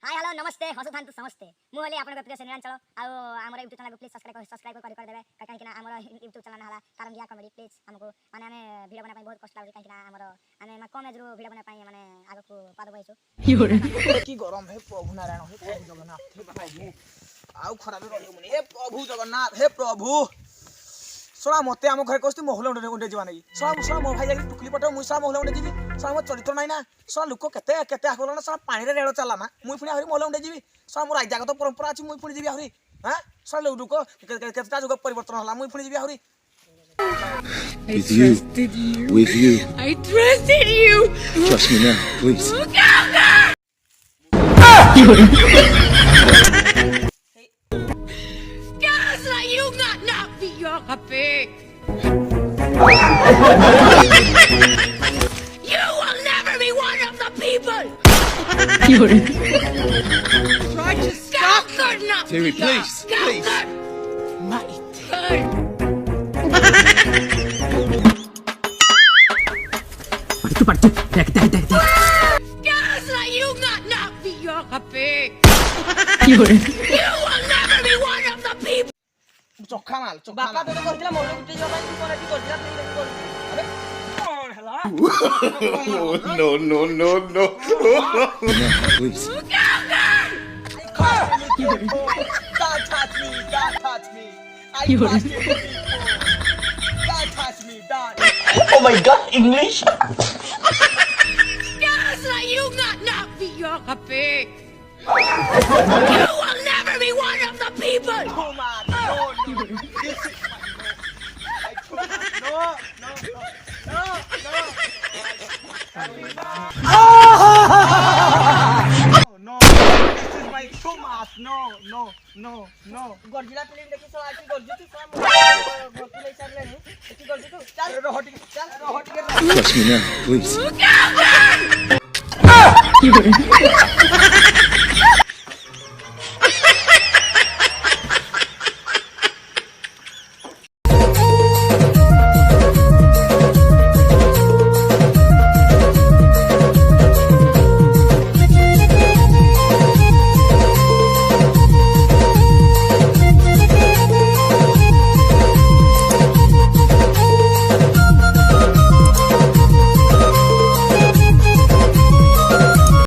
Hi hello नमस्ते हसु थांतु समस्ते मु हले आपन प्रिय श्रीरांचल आ हमर YouTube चैनल को प्लीज सब्सक्राइब कर देबे काहे कि ना हमर YouTube चैनल हला तारंगिया कॉमेडी प्लीज हमको माने हमें वीडियो बना पाई बहुत कष्ट लागै काहे कि ना हमर हमें कम एज रो वीडियो बना पाई माने आगो को पाद बइसु की गरम हे प्रभु नारायण हे प्रभु जगन्नाथ हे प्रभु आउ खराब रहियो मुनि हे प्रभु जगन्नाथ हे प्रभु सोना मते हम घर कोस्ती मोहला उंडे जीवा नहीं सोना मो भाई जाई टुकली पटो मुई सोना मोहला उंडे जीवी सोना मो चरित्र नाही ना सोना लुको केते केते आकोलन सोना पानी रे रेलो चला ना मुई पुनी हरि मोहला उंडे जीवी सोना मो राजागत परंपरा अछि मुई पुनी जीवी हरि हां सोना लुको केतेटा जुग परिवर्तन होला मुई पुनी जीवी Hari With you. I trusted you. Trust me now, please. Guys like you not be your kapik. You will never be one of the people. Try to stop her not. Terry, please, please. My turn. Guys like you not be your kapik. You will never be one of the people. चोखा माल बापा तो करथिला मोहला उठे जीवा ପାଇଁ कोन eighty करथिला please eighty कर अरे कोन हला No, no, no, no. Now, please. Don't touch me, don't touch me. I touch you. Don't touch me, don't. Oh my god, English! Guys like you not be your kapik. You will never be one of the people. Too much. No. This is I too much. No. No. This is my too much. No. Godzilla film देखी सब आती गोरजू तू सब गोरजू ले चल ले एती गोरजू तू चल रोहट के Trust me now, please.